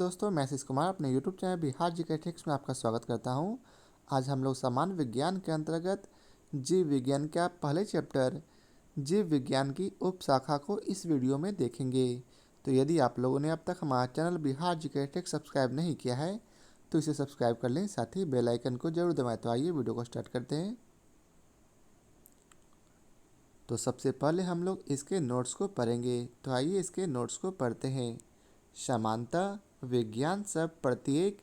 दोस्तों, मैं आशीष कुमार अपने यूट्यूब चैनल बिहार जी के ट्रिक्स में आपका स्वागत करता हूं। आज हम लोग सामान्य विज्ञान के अंतर्गत जीव विज्ञान का पहले चैप्टर जीव विज्ञान की उपशाखा को इस वीडियो में देखेंगे। तो यदि आप लोगों ने अब तक हमारा चैनल बिहार जी के ट्रिक्स सब्सक्राइब नहीं किया है तो इसे सब्सक्राइब कर लें, साथ ही बेल आइकन को जरूर दबाएं। तो आइए वीडियो को स्टार्ट करते हैं। तो सबसे पहले हम लोग इसके नोट्स को पढ़ेंगे। तो आइए इसके नोट्स को पढ़ते हैं। समानतः विज्ञान शब्द प्रत्येक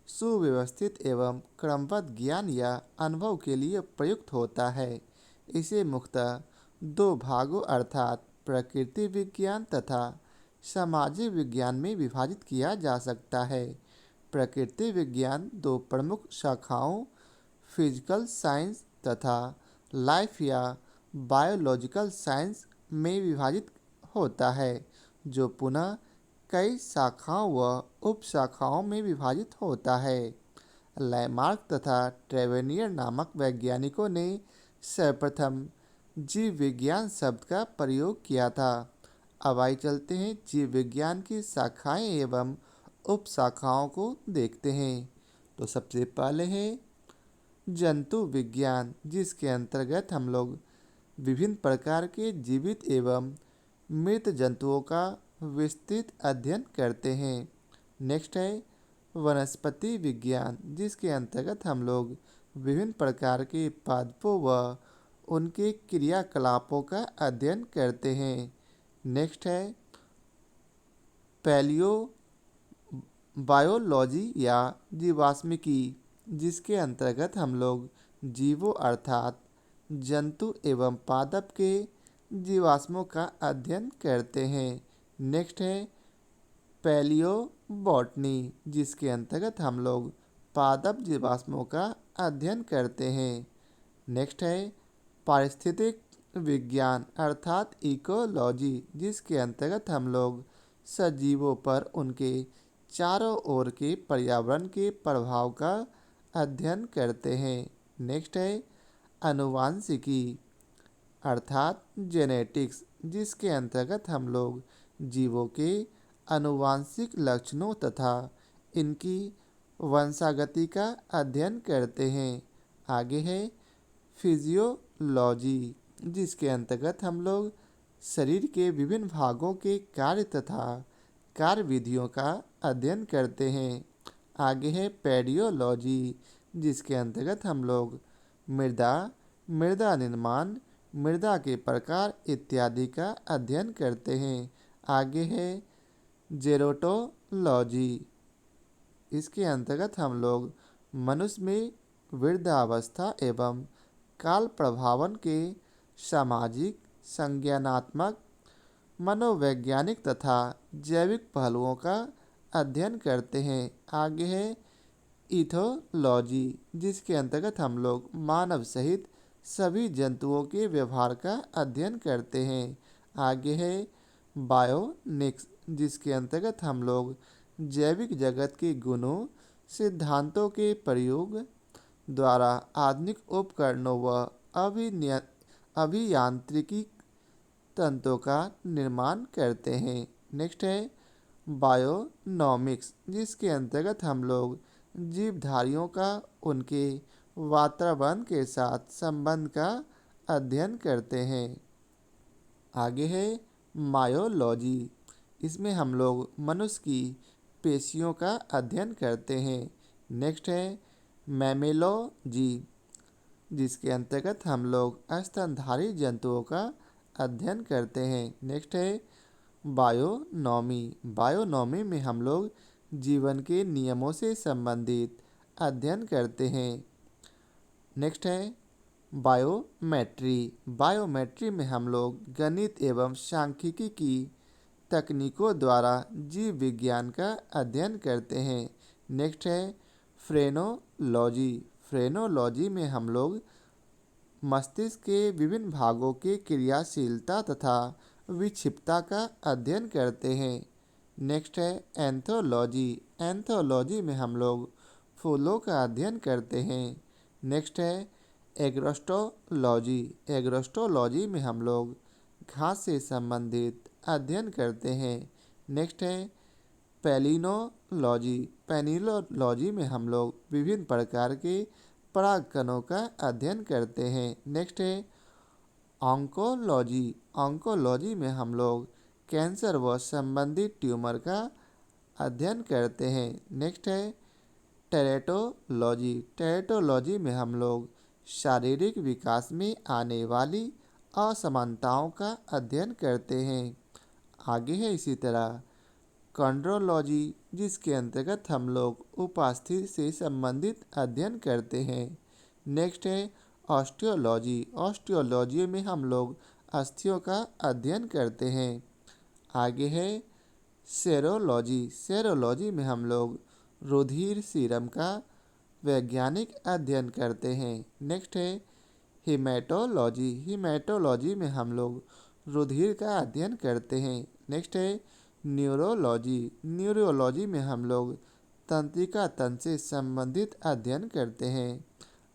सुव्यवस्थित एवं क्रमबद्ध ज्ञान या अनुभव के लिए प्रयुक्त होता है। इसे मुख्यतः दो भागों अर्थात प्रकृति विज्ञान तथा सामाजिक विज्ञान में विभाजित किया जा सकता है। प्रकृति विज्ञान दो प्रमुख शाखाओं फिजिकल साइंस तथा लाइफ या बायोलॉजिकल साइंस में विभाजित होता है, जो पुनः कई शाखाओं व उपशाखाओं में विभाजित होता है। लैमार्क तथा ट्रेवेनियर नामक वैज्ञानिकों ने सर्वप्रथम जीव विज्ञान शब्द का प्रयोग किया था। अब आइए चलते हैं जीव विज्ञान की शाखाएं एवं उपशाखाओं को देखते हैं। तो सबसे पहले है जंतु विज्ञान, जिसके अंतर्गत हम लोग विभिन्न प्रकार के जीवित एवं मृत जंतुओं का विस्तृत अध्ययन करते हैं। नेक्स्ट है वनस्पति विज्ञान, जिसके अंतर्गत हम लोग विभिन्न प्रकार के पादपों व उनके क्रियाकलापों का अध्ययन करते हैं। नेक्स्ट है पैलियो बायोलॉजी या जीवाश्मिकी, जिसके अंतर्गत हम लोग जीवों अर्थात जंतु एवं पादप के जीवाश्मों का अध्ययन करते हैं। नेक्स्ट है पैलियो बॉटनी, जिसके अंतर्गत हम लोग पादप जीवाश्मों का अध्ययन करते हैं। नेक्स्ट है पारिस्थितिक विज्ञान अर्थात इकोलॉजी, जिसके अंतर्गत हम लोग सजीवों पर उनके चारों ओर के पर्यावरण के प्रभाव का अध्ययन करते हैं। नेक्स्ट है आनुवांशिकी अर्थात जेनेटिक्स, जिसके अंतर्गत हम लोग जीवों के आनुवांशिक लक्षणों तथा इनकी वंशागति का अध्ययन करते हैं। आगे है फिजियोलॉजी, जिसके अंतर्गत हम लोग शरीर के विभिन्न भागों के कार्य तथा कार्य विधियों का अध्ययन करते हैं। आगे है पेडियोलॉजी, जिसके अंतर्गत हम लोग मृदा निर्माण, मृदा के प्रकार इत्यादि का अध्ययन करते हैं। आगे है जेरोटोलॉजी, इसके अंतर्गत हम लोग मनुष्य में वृद्धावस्था एवं काल प्रभावन के सामाजिक, संज्ञानात्मक, मनोवैज्ञानिक तथा जैविक पहलुओं का अध्ययन करते हैं। आगे है इथोलॉजी, जिसके अंतर्गत हम लोग मानव सहित सभी जंतुओं के व्यवहार का अध्ययन करते हैं। आगे है बायोनिक्स, जिसके अंतर्गत हम लोग जैविक जगत के गुणों, सिद्धांतों के प्रयोग द्वारा आधुनिक उपकरणों व अभियांत्रिकी तंत्रों का निर्माण करते हैं। नेक्स्ट है बायोनॉमिक्स, जिसके अंतर्गत हम लोग जीवधारियों का उनके वातावरण के साथ संबंध का अध्ययन करते हैं। आगे है मायोलॉजी, इसमें हम लोग मनुष्य की पेशियों का अध्ययन करते हैं। नेक्स्ट है मैमेलॉजी, जिसके अंतर्गत हम लोग स्तनधारी जंतुओं का अध्ययन करते हैं। नेक्स्ट है बायोनॉमी, बायोनॉमी में हम लोग जीवन के नियमों से संबंधित अध्ययन करते हैं। नेक्स्ट है बायोमेट्री, बायोमेट्री में हम लोग गणित एवं सांख्यिकी की तकनीकों द्वारा जीव विज्ञान का अध्ययन करते हैं। नेक्स्ट है फ्रेनोलॉजी, फ्रेनोलॉजी में हम लोग मस्तिष्क के विभिन्न भागों के क्रियाशीलता तथा विक्षिप्तता का अध्ययन करते हैं। नेक्स्ट है एंथोलॉजी, एंथोलॉजी में हम लोग फूलों का अध्ययन करते हैं। नेक्स्ट है एग्रोस्टोलॉजी, एग्रोस्टोलॉजी में हम लोग घास से संबंधित अध्ययन करते हैं। नेक्स्ट है पैलिनोलॉजी, पैनिलॉजी में हम लोग विभिन्न प्रकार के परागकणों का अध्ययन करते हैं। नेक्स्ट है ऑन्कोलॉजी, ऑन्कोलॉजी में हम लोग कैंसर व संबंधित ट्यूमर का अध्ययन करते हैं। नेक्स्ट है टेरेटोलॉजी, टेरेटोलॉजी में हम लोग शारीरिक विकास में आने वाली असमानताओं का अध्ययन करते हैं। आगे है इसी तरह कॉन्ड्रोलॉजी, जिसके अंतर्गत हम लोग उपास्थि से संबंधित अध्ययन करते हैं। नेक्स्ट है ऑस्टियोलॉजी, ऑस्टियोलॉजी में हम लोग अस्थियों का अध्ययन करते हैं। आगे है सेरोलॉजी, सेरोलॉजी में हम लोग रुधिर सीरम का वैज्ञानिक अध्ययन करते हैं। नेक्स्ट है हीमेटोलॉजी, हीमेटोलॉजी में हम लोग रुधिर का अध्ययन करते हैं। नेक्स्ट है न्यूरोलॉजी, न्यूरोलॉजी में हम लोग तंत्रिका तंत्र से संबंधित अध्ययन करते हैं।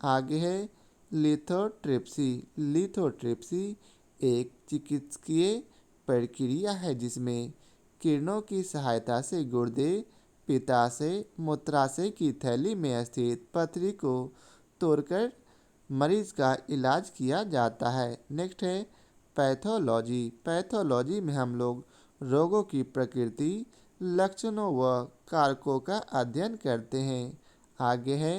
आगे है लिथोट्रिप्सी, लिथोट्रिप्सी एक चिकित्सकीय प्रक्रिया है जिसमें किरणों की सहायता से गुर्दे, पित्ताशय, मूत्राशय की थैली में स्थित पथरी को तोड़कर मरीज का इलाज किया जाता है। नेक्स्ट है पैथोलॉजी, पैथोलॉजी में हम लोग रोगों की प्रकृति, लक्षणों व कारकों का अध्ययन करते हैं। आगे है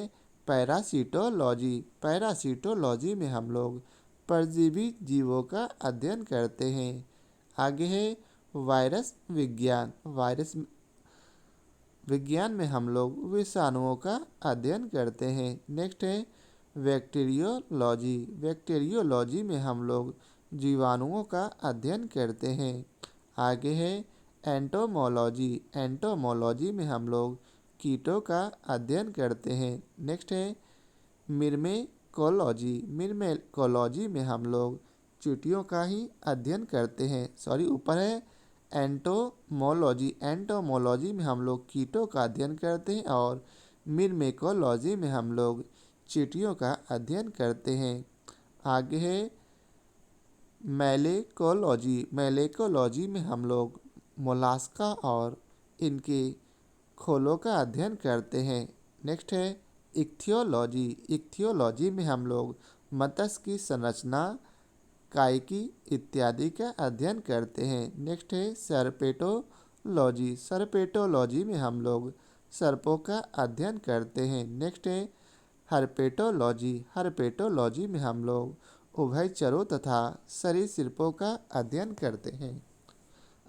पैरासिटोलॉजी, पैरासिटोलॉजी में हम लोग परजीवी जीवों का अध्ययन करते हैं। आगे है वायरस विज्ञान, वायरस विज्ञान में हम लोग विषाणुओं का अध्ययन करते हैं। नेक्स्ट है बैक्टीरियोलॉजी, बैक्टीरियोलॉजी में हम लोग जीवाणुओं का अध्ययन करते हैं। आगे है एंटोमोलॉजी, एंटोमोलॉजी में हम लोग कीटों का अध्ययन करते हैं। नेक्स्ट है मिर्मेकोलॉजी, मिर्मेकोलॉजी में हम लोग चींटियों का ही अध्ययन करते हैं। ऊपर है एंटोमोलॉजी, एंटोमोलॉजी में हम लोग कीटों का अध्ययन करते हैं और मिर्मेकोलॉजी में हम लोग चींटियों का अध्ययन करते हैं। आगे है मैलेकोलॉजी, मैलेकोलॉजी में हम लोग मोलास्का और इनके खोलों का अध्ययन करते हैं। नेक्स्ट है इक्थियोलॉजी, इक्थियोलॉजी में हम लोग मत्स्य की संरचना, कायिकी इत्यादि का अध्ययन करते हैं। नेक्स्ट है सर्पेटोलॉजी, सर्पेटोलॉजी में हम लोग सर्पों का अध्ययन करते हैं। नेक्स्ट है हर्पेटोलॉजी, हर्पेटोलॉजी में हम लोग उभयचरों तथा सरीसृपों का अध्ययन करते हैं।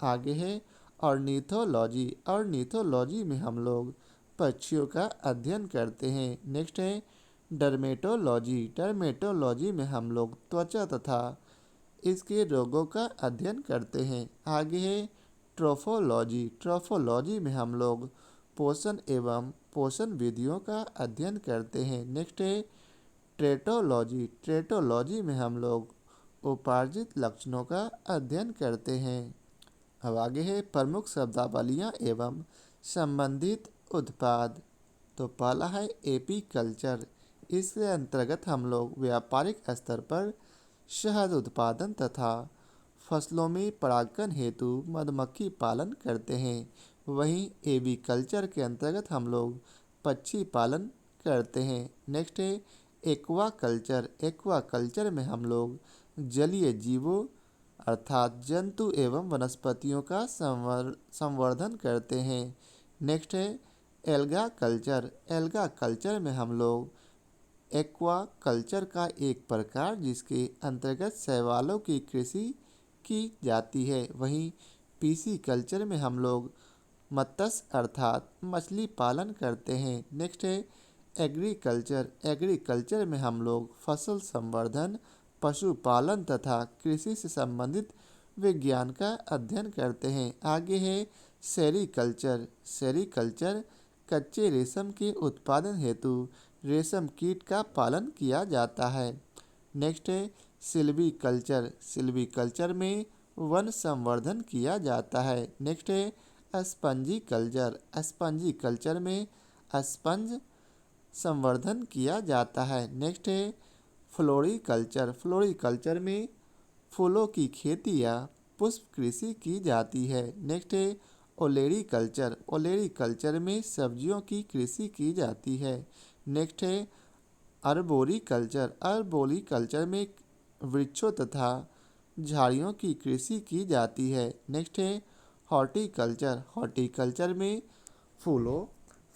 आगे है ऑर्निथोलॉजी, ऑर्निथोलॉजी में हम लोग पक्षियों का अध्ययन करते हैं। नेक्स्ट है डर्मेटोलॉजी, डर्मेटोलॉजी में हम लोग त्वचा तथा इसके रोगों का अध्ययन करते हैं। आगे है ट्रोफोलॉजी, ट्रोफोलॉजी में हम लोग पोषण एवं पोषण विधियों का अध्ययन करते हैं। नेक्स्ट है ट्रेटोलॉजी, ट्रेटोलॉजी में हम लोग उपार्जित लक्षणों का अध्ययन करते हैं। अब आगे है प्रमुख शब्दावलियाँ एवं संबंधित उत्पाद। तो पहला है एपीकल्चर, इसके अंतर्गत हम लोग व्यापारिक स्तर पर शहद उत्पादन तथा फसलों में परागण हेतु मधुमक्खी पालन करते हैं। वहीं एवीकल्चर के अंतर्गत हम लोग पक्षी पालन करते हैं। नेक्स्ट है एक्वाकल्चर, एक्वाकल्चर में हम लोग जलीय जीवों अर्थात जंतु एवं वनस्पतियों का संवर्धन करते हैं। नेक्स्ट है एल्गा कल्चर, एल्गा कल्चर में हम लोग एक्वाकल्चर का एक प्रकार जिसके अंतर्गत शैवालों की कृषि की जाती है। वहीं पीसी कल्चर में हम लोग मत्स्य अर्थात मछली पालन करते हैं। नेक्स्ट है एग्रीकल्चर, एग्रीकल्चर में हम लोग फसल संवर्धन, पशुपालन तथा कृषि से संबंधित विज्ञान का अध्ययन करते हैं। आगे है सेरीकल्चर, सेरीकल्चर कच्चे रेशम के उत्पादन हेतु रेशम कीट का पालन किया जाता है। नेक्स्ट है सिल्वीकल्चर, सिल्वीकल्चर में वन संवर्धन किया जाता है। नेक्स्ट है स्पंजी कल्चर, स्पंजी कल्चर में स्पंज संवर्धन किया जाता है। नेक्स्ट है फ्लोरीकल्चर, फ्लोरीकल्चर में फूलों की खेती या पुष्प कृषि की जाती है। नेक्स्ट है ओलेरी कल्चर, ओलेरी कल्चर में सब्जियों की कृषि की जाती है। नेक्स्ट है अर्बोरी कल्चर, अर्बोरी कल्चर में वृक्षों तथा झाड़ियों की कृषि की जाती है। नेक्स्ट है हॉर्टिकल्चर, हॉर्टिकल्चर में फूलों,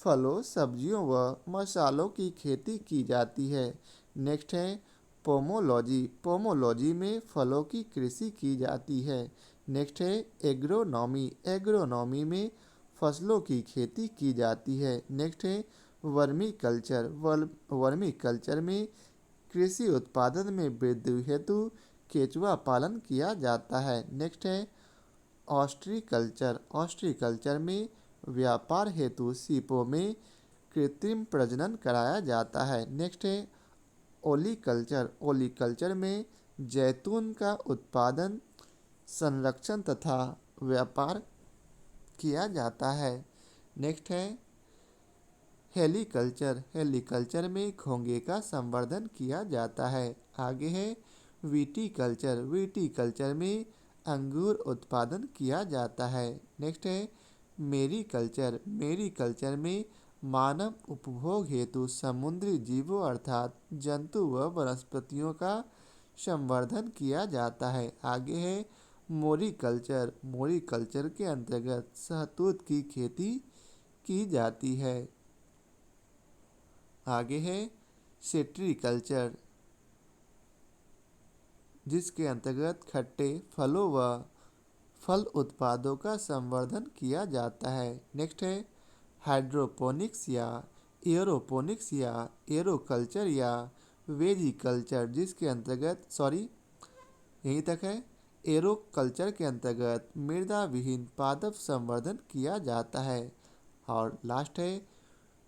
फलों, सब्जियों व मसालों की खेती की जाती है। नेक्स्ट है पोमोलॉजी, पोमोलॉजी में फलों की कृषि की जाती है। नेक्स्ट है एग्रोनॉमी, एग्रोनॉमी में फसलों की खेती की जाती है। नेक्स्ट है वर्मी कल्चर, वर्मी कल्चर में कृषि उत्पादन में वृद्धि हेतु केचुआ पालन किया जाता है। नेक्स्ट है ऑस्ट्रीकल्चर, ऑस्ट्रीकल्चर में व्यापार हेतु सीपों में कृत्रिम प्रजनन कराया जाता है। नेक्स्ट है ओलीकल्चर, ओलीकल्चर में जैतून का उत्पादन, संरक्षण तथा व्यापार किया जाता है। नेक्स्ट है हेलीकल्चर, हेलीकल्चर में घोंघे का संवर्धन किया जाता है। आगे है विटीकल्चर, विटीकल्चर में अंगूर उत्पादन किया जाता है। नेक्स्ट है मेरीकल्चर, मेरीकल्चर में मानव उपभोग हेतु समुद्री जीवों अर्थात जंतु व वनस्पतियों का संवर्धन किया जाता है। आगे है मोरीकल्चर, मोरीकल्चर के अंतर्गत शहतूत की खेती की जाती है। आगे है सिट्रीकल्चर, जिसके अंतर्गत खट्टे फलों व फल उत्पादों का संवर्धन किया जाता है। नेक्स्ट है हाइड्रोपोनिक्स या एरोपोनिक्स या एरोकल्चर या वेजिकल्चर, जिसके अंतर्गत यहीं तक है। एरोकल्चर के अंतर्गत मृदा विहीन पादप संवर्धन किया जाता है। और लास्ट है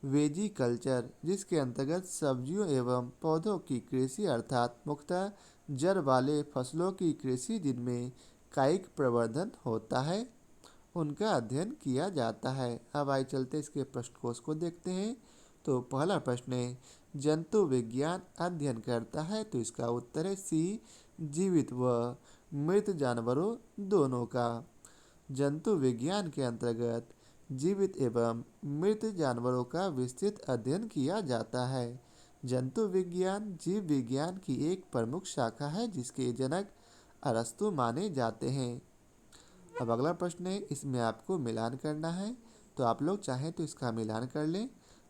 वेजी कल्चर, जिसके अंतर्गत सब्जियों एवं पौधों की कृषि अर्थात मुख्यतः जड़ वाले फसलों की कृषि जिनमें कायिक प्रवर्धन होता है उनका अध्ययन किया जाता है। अब आइए चलते इसके प्रश्नकोश को देखते हैं। तो पहला प्रश्न है जंतु विज्ञान अध्ययन करता है, तो इसका उत्तर है सी जीवित व मृत जानवरों दोनों का। जंतु विज्ञान के अंतर्गत जीवित एवं मृत जानवरों का विस्तृत अध्ययन किया जाता है। जंतु विज्ञान जीव विज्ञान की एक प्रमुख शाखा है जिसके जनक अरस्तु माने जाते हैं। अब अगला प्रश्न है, इसमें आपको मिलान करना है, तो आप लोग चाहें तो इसका मिलान कर लें।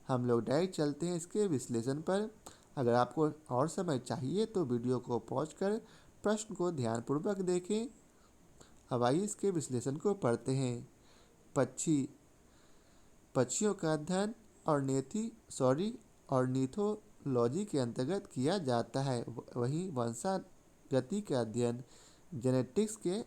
हम लोग डायरेक्ट चलते हैं इसके विश्लेषण पर। अगर आपको और समय चाहिए तो वीडियो को पॉज कर प्रश्न को ध्यानपूर्वक देखें। अब आइए इसके विश्लेषण को पढ़ते हैं। पक्षी, पक्षियों का अध्ययन ऑर्निथोलॉजी के अंतर्गत किया जाता है। वहीं वंशागति का अध्ययन जेनेटिक्स के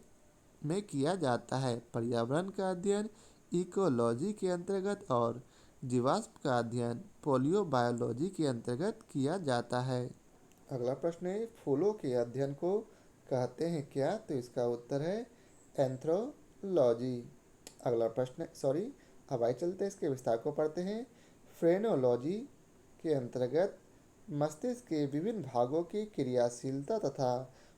में किया जाता है। पर्यावरण का अध्ययन इकोलॉजी के अंतर्गत और जीवाश्म का अध्ययन पोलियोबायोलॉजी के अंतर्गत किया जाता है। अगला प्रश्न है फूलों के अध्ययन को कहते हैं क्या, तो इसका उत्तर है एंथ्रोलॉजी। अगला प्रश्न अब आइए चलते हैं इसके विस्तार को पढ़ते हैं। फ्रेनोलॉजी के अंतर्गत मस्तिष्क के विभिन्न भागों की क्रियाशीलता तथा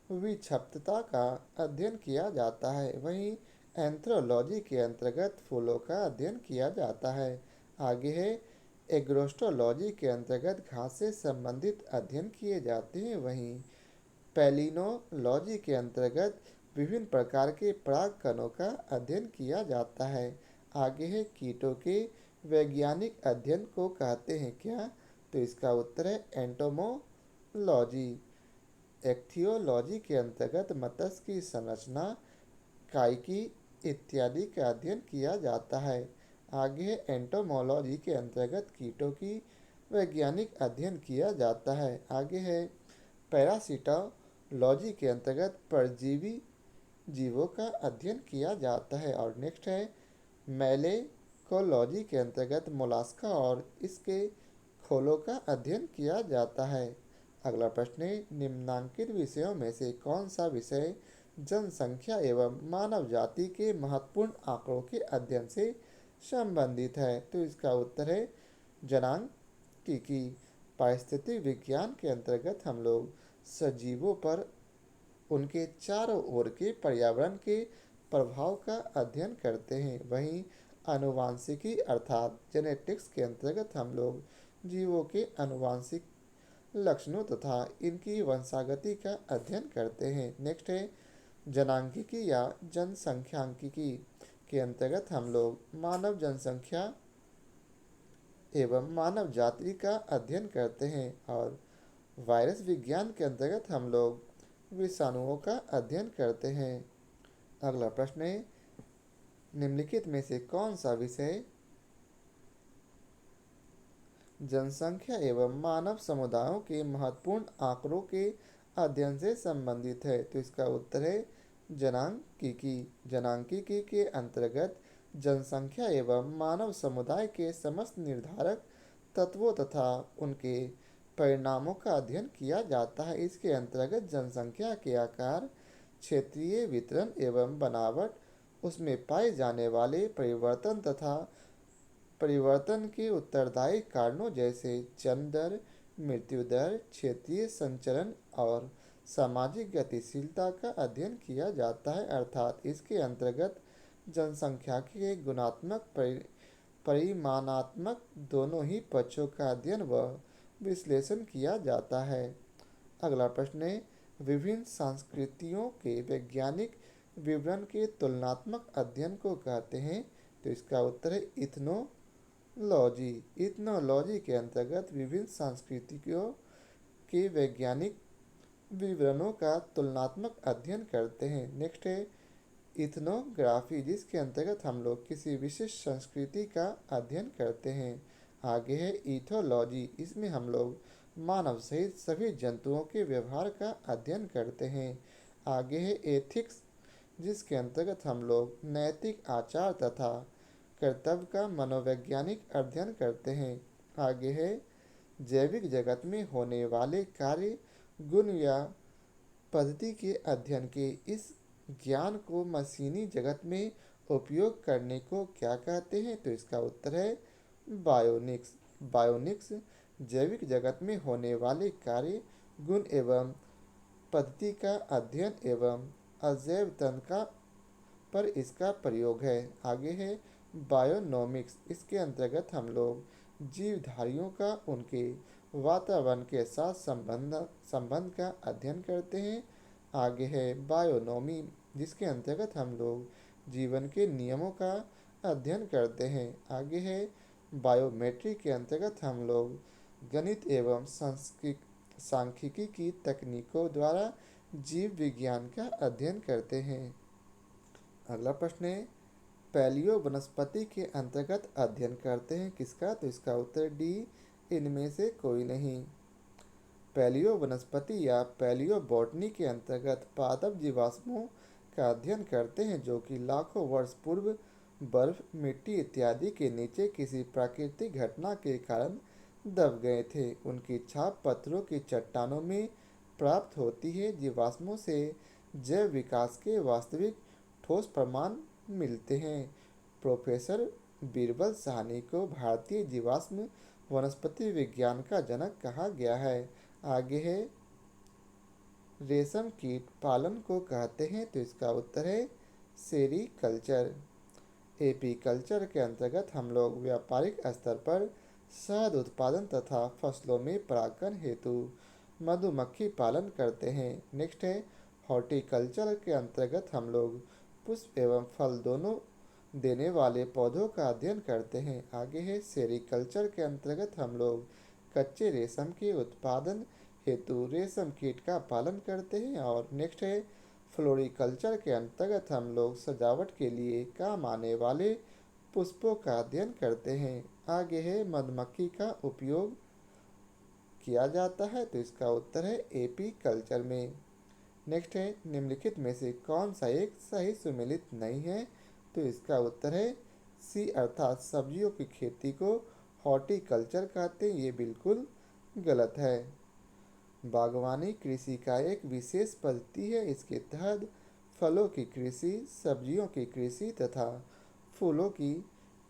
विक्षिप्तता का अध्ययन किया जाता है। वहीं एंथ्रोलॉजी के अंतर्गत फूलों का अध्ययन किया जाता है। आगे है एग्रोस्टोलॉजी के अंतर्गत घास से संबंधित अध्ययन किए जाते हैं। वहीं पैलिनोलॉजी के अंतर्गत विभिन्न प्रकार के पराग कणों का अध्ययन किया जाता है। आगे है कीटों के वैज्ञानिक अध्ययन को कहते हैं क्या, तो इसका उत्तर है एंटोमोलॉजी। एक्थियोलॉजी के अंतर्गत मत्स्य की संरचना, कायिकी इत्यादि का अध्ययन किया जाता है। आगे है एंटोमोलॉजी के अंतर्गत कीटों की वैज्ञानिक अध्ययन किया जाता है। आगे है पैरासिटोलॉजी के अंतर्गत परजीवी जीवों का अध्ययन किया जाता है। और नेक्स्ट है मैलेकोलॉजी के अंतर्गत मोलास्का और इसके खोलों का अध्ययन किया जाता है। अगला प्रश्न है निम्नांकित विषयों में से कौन सा विषय जनसंख्या एवं मानव जाति के महत्वपूर्ण आंकड़ों के अध्ययन से संबंधित है, तो इसका उत्तर है जनांकीकी। पारिस्थितिक विज्ञान के अंतर्गत हम लोग सजीवों पर उनके चारों ओर के पर्यावरण के प्रभाव का अध्ययन करते हैं। वहीं आनुवांशिकी अर्थात जेनेटिक्स के अंतर्गत हम लोग जीवों के आनुवांशिक लक्षणों तथा इनकी वंशागति का अध्ययन करते हैं। नेक्स्ट है जनांकिकी या जनसंख्यांकिकी के अंतर्गत हम लोग मानव जनसंख्या एवं मानव जाति का अध्ययन करते हैं। और वायरस विज्ञान के अंतर्गत हम लोग विषाणुओं का अध्ययन करते हैं। अगला प्रश्न है निम्नलिखित में से कौन सा विषय जनसंख्या एवं मानव समुदायों के महत्वपूर्ण आंकड़ों के अध्ययन से संबंधित है? तो इसका उत्तर है जनांकिकी। जनांकिकी के अंतर्गत जनसंख्या एवं मानव समुदाय के समस्त निर्धारक तत्वों तथा उनके परिणामों का अध्ययन किया जाता है। इसके अंतर्गत जनसंख्या के आकार, क्षेत्रीय वितरण एवं बनावट, उसमें पाए जाने वाले परिवर्तन तथा परिवर्तन के उत्तरदायी कारणों जैसे जन्म दर, मृत्यु दर, क्षेत्रीय संचरण और सामाजिक गतिशीलता का अध्ययन किया जाता है। अर्थात इसके अंतर्गत जनसंख्या के गुणात्मक परिमाणात्मक दोनों ही पक्षों का अध्ययन व विश्लेषण किया जाता है। अगला प्रश्न है विभिन्न संस्कृतियों के वैज्ञानिक विवरण के तुलनात्मक अध्ययन को कहते हैं? तो इसका उत्तर है इथनोलॉजी। इथनोलॉजी के अंतर्गत विभिन्न संस्कृतियों के वैज्ञानिक विवरणों का तुलनात्मक अध्ययन करते हैं। नेक्स्ट है इथनोग्राफी, जिसके अंतर्गत हम लोग किसी विशेष संस्कृति का अध्ययन करते हैं। आगे है इथोलॉजी, इसमें हम लोग मानव सहित सभी जंतुओं के व्यवहार का अध्ययन करते हैं। आगे है एथिक्स, जिसके अंतर्गत हम लोग नैतिक आचार तथा कर्तव्य का मनोवैज्ञानिक अध्ययन करते हैं। आगे है जैविक जगत में होने वाले कार्य, गुण या पद्धति के अध्ययन के इस ज्ञान को मशीनी जगत में उपयोग करने को क्या कहते हैं? तो इसका उत्तर है बायोनिक्स। बायोनिक्स जैविक जगत में होने वाले कार्य, गुण एवं पद्धति का अध्ययन एवं अजैव तंत्र का पर इसका प्रयोग है। आगे है बायोनोमिक्स, इसके अंतर्गत हम लोग जीवधारियों का उनके वातावरण के साथ संबंध का अध्ययन करते हैं। आगे है बायोनोमी, जिसके अंतर्गत हम लोग जीवन के नियमों का अध्ययन करते हैं। आगे है बायोमेट्री के अंतर्गत हम लोग गणित एवं सांख्यिकी की तकनीकों द्वारा जीव विज्ञान का अध्ययन करते हैं। अगला प्रश्न है पैलियो वनस्पति के अंतर्गत अध्ययन करते हैं किसका? तो इसका उत्तर डी, इनमें से कोई नहीं। पैलियो वनस्पति या पैलियो बॉटनी के अंतर्गत पादप जीवाश्मों का अध्ययन करते हैं जो कि लाखों वर्ष पूर्व बर्फ, मिट्टी इत्यादि के नीचे किसी प्राकृतिक घटना के कारण दब गए थे। उनकी छाप पत्थरों की चट्टानों में प्राप्त होती है। जीवाश्मों से जैव विकास के वास्तविक ठोस प्रमाण मिलते हैं। प्रोफेसर बीरबल साहनी को भारतीय जीवाश्म वनस्पति विज्ञान का जनक कहा गया है। आगे है रेशम कीट पालन को कहते हैं? तो इसका उत्तर है सेरीकल्चर। एपीकल्चर के अंतर्गत हम लोग व्यापारिक स्तर पर शहद उत्पादन तथा फसलों में परागण हेतु मधुमक्खी पालन करते हैं। नेक्स्ट है हॉर्टिकल्चर के अंतर्गत हम लोग पुष्प एवं फल दोनों देने वाले पौधों का अध्ययन करते हैं। आगे है सेरीकल्चर के अंतर्गत हम लोग कच्चे रेशम के उत्पादन हेतु रेशम कीट का पालन करते हैं। और नेक्स्ट है फ्लोरिकल्चर के अंतर्गत हम लोग सजावट के लिए काम आने वाले पुष्पों का अध्ययन करते हैं। आगे है मधुमक्खी का उपयोग किया जाता है? तो इसका उत्तर है एपीकल्चर में। नेक्स्ट है निम्नलिखित में से कौन सा एक सही सुमेलित नहीं है? तो इसका उत्तर है सी, अर्थात सब्जियों की खेती को हॉर्टिकल्चर कहते हैं। ये बिल्कुल गलत है। बागवानी कृषि का एक विशेष पद्धति है। इसके तहत फलों की कृषि, सब्जियों की कृषि तथा फूलों की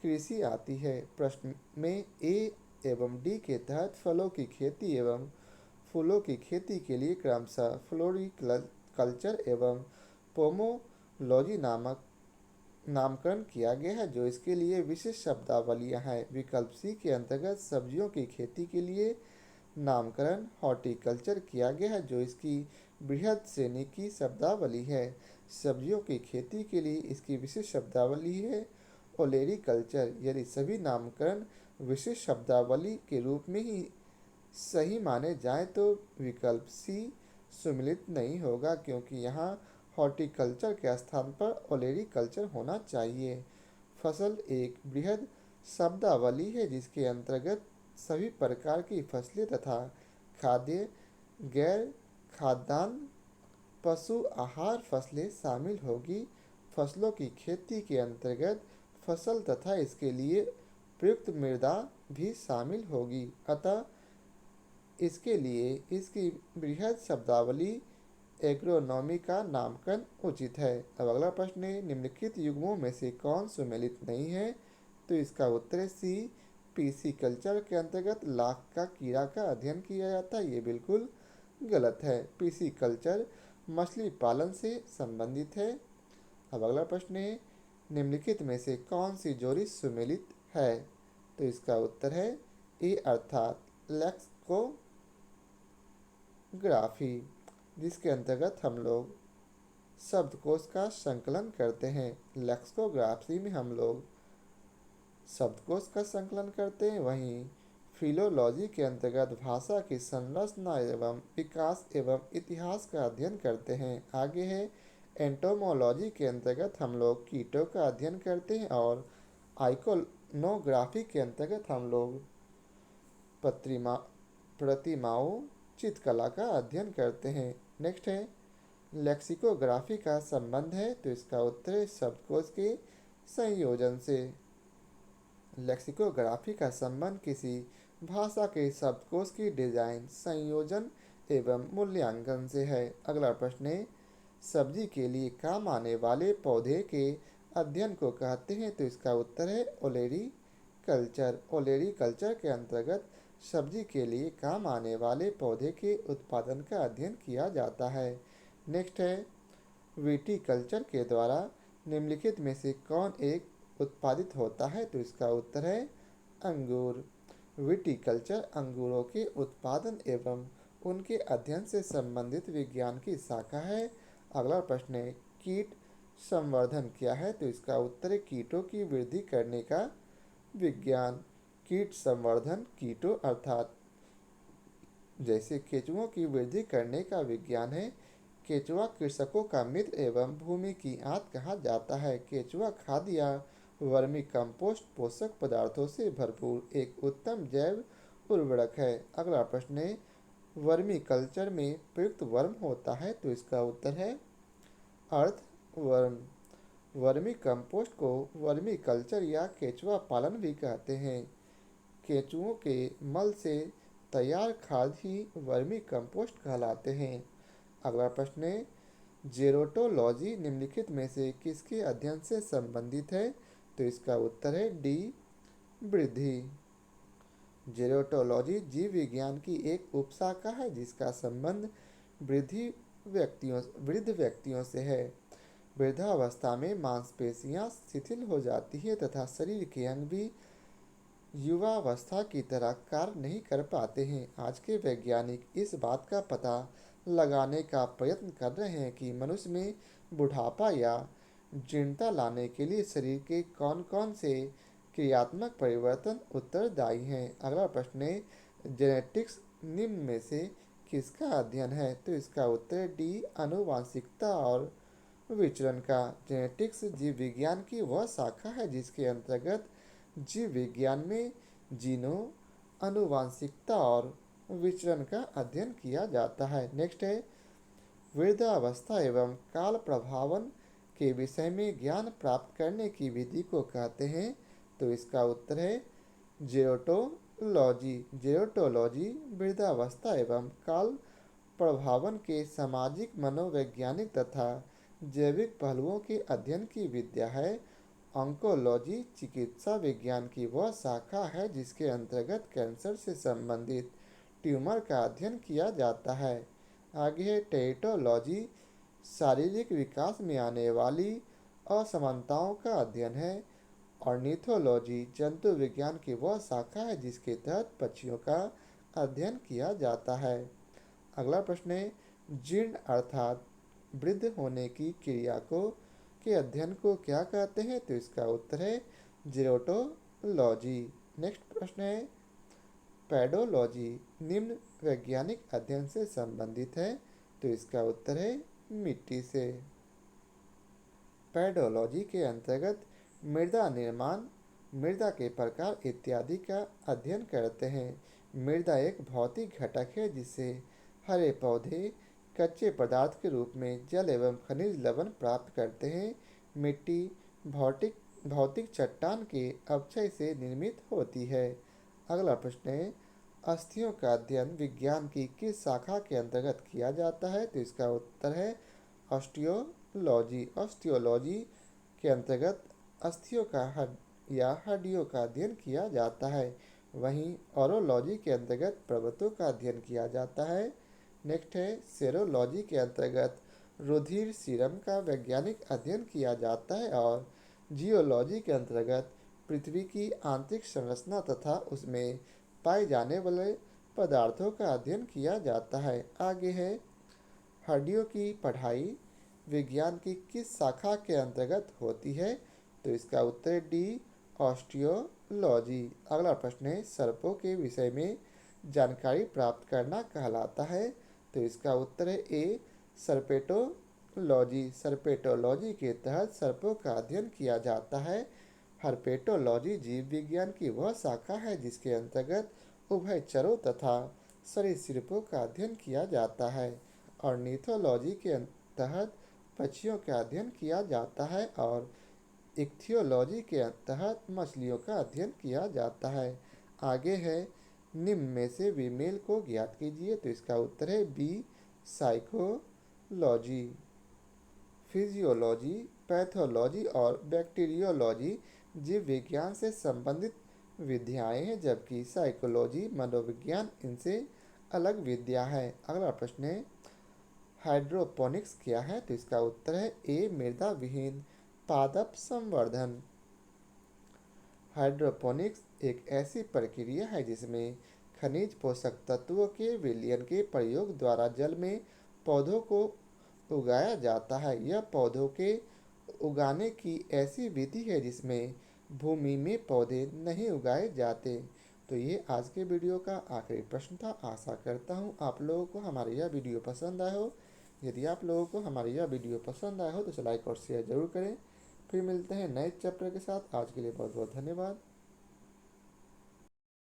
कृषि आती है। प्रश्न में ए एवं डी के तहत फलों की खेती एवं फूलों की खेती के लिए क्रमशः फ्लोरिकल्चर एवं पोमोलॉजी नामक नामकरण किया गया है, जो इसके लिए विशिष्ट शब्दावलियां हैं। विकल्प सी के अंतर्गत सब्जियों की खेती के लिए नामकरण हॉर्टिकल्चर किया गया है, जो इसकी बृहद श्रेणी की शब्दावली है। सब्जियों की खेती के लिए इसकी विशिष्ट शब्दावली है ओलेरीकल्चर। यदि सभी नामकरण विशिष्ट शब्दावली के रूप में ही सही माने जाएं तो विकल्प सी सुमेलित नहीं होगा, क्योंकि यहाँ हॉर्टिकल्चर के स्थान पर ओलेरीकल्चर होना चाहिए। फसल एक बृहद शब्दावली है जिसके अंतर्गत सभी प्रकार की फसलें तथा खाद्य, गैर खाद्यान्न, पशु आहार फसलें शामिल होगी। फसलों की खेती के अंतर्गत फसल तथा इसके लिए प्रयुक्त मृदा भी शामिल होगी, अतः इसके लिए इसकी बृहद शब्दावली एग्रोनॉमी का नामकरण उचित है। अब अगला प्रश्न है, निम्नलिखित युग्मों में से कौन सुमेलित नहीं है? तो इसका उत्तर है सी, पीसी कल्चर के अंतर्गत लाख का कीड़ा का अध्ययन किया जाता है। ये बिल्कुल गलत है। पीसी कल्चर मछली पालन से संबंधित है। अब अगला प्रश्न है, निम्नलिखित में से कौन सी जोड़ी सुमेलित है? तो इसका उत्तर है ए अर्थात लेक्सिकोग्राफी, जिसके अंतर्गत हम लोग शब्दकोश का संकलन करते हैं। लेक्सिकोग्राफी में हम लोग शब्दकोश का संकलन करते हैं, वहीं फिलोलॉजी के अंतर्गत भाषा की संरचना एवं विकास एवं इतिहास का अध्ययन करते हैं। आगे है, एंटोमोलॉजी के अंतर्गत हम लोग कीटों का अध्ययन करते हैं और आइकोनोग्राफी के अंतर्गत हम लोग प्रतिमाओं चित्रकला का अध्ययन करते हैं। नेक्स्ट है, लेक्सिकोग्राफी का संबंध है, तो इसका उत्तर है शब्दकोश के संयोजन से। लेक्सिकोग्राफी का संबंध किसी भाषा के शब्दकोश की डिजाइन, संयोजन एवं मूल्यांकन से है। अगला प्रश्न है, सब्जी के लिए काम आने वाले पौधे के अध्ययन को कहते हैं? तो इसका उत्तर है ओलेरीकल्चर। ओलेरीकल्चर के अंतर्गत सब्जी के लिए काम आने वाले पौधे के उत्पादन का अध्ययन किया जाता है। नेक्स्ट है, विटीकल्चर के द्वारा निम्नलिखित में से कौन एक उत्पादित होता है? तो इसका उत्तर है अंगूर। विटीकल्चर अंगूरों के उत्पादन एवं उनके अध्ययन से संबंधित विज्ञान की शाखा है। अगला प्रश्न है, कीट संवर्धन क्या है? तो इसका उत्तर है कीटों की वृद्धि करने का विज्ञान। कीट संवर्धन कीटों अर्थात जैसे केंचुओं की वृद्धि करने का विज्ञान है। केंचुआ कृषकों का मित्र एवं भूमि की आंत कहा जाता है। केंचुआ खाद या वर्मी कंपोस्ट पोषक पदार्थों से भरपूर एक उत्तम जैव उर्वरक है। अगला प्रश्न है, वर्मी कल्चर में प्रयुक्त वर्म होता है? तो इसका उत्तर है अर्थवर्म। वर्मी कंपोस्ट को वर्मी कल्चर या केंचुआ पालन भी कहते हैं। केंचुओं के मल से तैयार खाद ही वर्मी कंपोस्ट कहलाते हैं। अगला प्रश्न है, जेरोटोलॉजी निम्नलिखित में से किसके अध्ययन से संबंधित है? तो इसका उत्तर है डी, वृद्धि। जेरोटोलॉजी जीव विज्ञान की एक उपशाखा है जिसका संबंध वृद्ध व्यक्तियों से है। वृद्धावस्था में मांसपेशियां शिथिल हो जाती है तथा शरीर के अंग भी युवावस्था की तरह कार्य नहीं कर पाते हैं। आज के वैज्ञानिक इस बात का पता लगाने का प्रयत्न कर रहे हैं कि मनुष्य में बुढ़ापा या जीर्णता लाने के लिए शरीर के कौन कौन से क्रियात्मक परिवर्तन उत्तरदायी हैं। अगला प्रश्न है, जेनेटिक्स निम्न में से किसका अध्ययन है? तो इसका उत्तर डी, आनुवांशिकता और विचरण का। जेनेटिक्स जीव विज्ञान की वह शाखा है जिसके अंतर्गत जीव विज्ञान में जीनों, आनुवांशिकता और विचरण का अध्ययन किया जाता है। नेक्स्ट है, वृद्धावस्था एवं काल प्रभावन के विषय में ज्ञान प्राप्त करने की विधि को कहते हैं? तो इसका उत्तर है जेरोटोलॉजी। जेरोटोलॉजी वृद्धावस्था एवं काल प्रभावन के सामाजिक, मनोवैज्ञानिक तथा जैविक पहलुओं के अध्ययन की विद्या है। ऑन्कोलॉजी चिकित्सा विज्ञान की वह शाखा है जिसके अंतर्गत कैंसर से संबंधित ट्यूमर का अध्ययन किया जाता है। आगे है टेरिटोलॉजी शारीरिक विकास में आने वाली असमानताओं का अध्ययन है। ऑर्निथोलॉजी जंतु विज्ञान की वह शाखा है जिसके तहत पक्षियों का अध्ययन किया जाता है। अगला प्रश्न है, जीर्ण अर्थात वृद्ध होने की क्रिया को के अध्ययन को क्या कहते हैं? तो इसका उत्तर है जीरोटोलॉजी। नेक्स्ट प्रश्न है, पैडोलॉजी निम्न वैज्ञानिक अध्ययन से संबंधित है? तो इसका उत्तर है मिट्टी से। पैडोलॉजी के अंतर्गत मृदा निर्माण, मृदा के प्रकार इत्यादि का अध्ययन करते हैं। मृदा एक भौतिक घटक है जिससे हरे पौधे कच्चे पदार्थ के रूप में जल एवं खनिज लवण प्राप्त करते हैं। मिट्टी भौतिक भौतिक चट्टान के अपक्षय से निर्मित होती है। अगला प्रश्न है, अस्थियों का अध्ययन विज्ञान की किस शाखा के अंतर्गत किया जाता है? तो इसका उत्तर है ऑस्टियोलॉजी। ऑस्टियोलॉजी के अंतर्गत अस्थियों का हड्डियों का अध्ययन किया जाता है। वहीं ऑरोलॉजी के अंतर्गत पर्वतों का अध्ययन किया जाता है। नेक्स्ट है, सेरोलॉजी के अंतर्गत रुधिर सीरम का वैज्ञानिक अध्ययन किया जाता है। और जियोलॉजी के अंतर्गत पृथ्वी की आंतरिक संरचना तथा उसमें पाए जाने वाले पदार्थों का अध्ययन किया जाता है। आगे है, हड्डियों की पढ़ाई विज्ञान की किस शाखा के अंतर्गत होती है? तो इसका उत्तर डी ऑस्टियोलॉजी। अगला प्रश्न है, सर्पों के विषय में जानकारी प्राप्त करना कहलाता है? तो इसका उत्तर है ए सर्पेटोलॉजी। सर्पेटोलॉजी के तहत सर्पों का अध्ययन किया जाता है। हर्पेटोलॉजी जीव विज्ञान की वह शाखा है जिसके अंतर्गत उभयचरों तथा सरीसृपों का अध्ययन किया जाता है। ऑर्निथोलॉजी के तहत पक्षियों का अध्ययन किया जाता है। और इक्थियोलॉजी के तहत मछलियों का अध्ययन किया जाता है। आगे है, निम्न में से विमेल को ज्ञात कीजिए। तो इसका उत्तर है बी साइकोलॉजी। फिजियोलॉजी, पैथोलॉजी और बैक्टीरियोलॉजी जीव विज्ञान से संबंधित विद्याएं हैं, जबकि साइकोलॉजी मनोविज्ञान इनसे अलग विद्या है। अगला प्रश्न है, हाइड्रोपोनिक्स क्या है? तो इसका उत्तर है ए मृदा विहीन पादप संवर्धन। हाइड्रोपोनिक्स एक ऐसी प्रक्रिया है जिसमें खनिज पोषक तत्वों के विलयन के प्रयोग द्वारा जल में पौधों को उगाया जाता है। यह पौधों के उगाने की ऐसी विधि है जिसमें भूमि में पौधे नहीं उगाए जाते। तो ये आज के वीडियो का आखिरी प्रश्न था। आशा करता हूँ आप लोगों को हमारी यह वीडियो पसंद आया हो। यदि आप लोगों को हमारी यह वीडियो पसंद आया हो तो लाइक और शेयर जरूर करें। फिर मिलते हैं नए चैप्टर के साथ। आज के लिए बहुत बहुत धन्यवाद।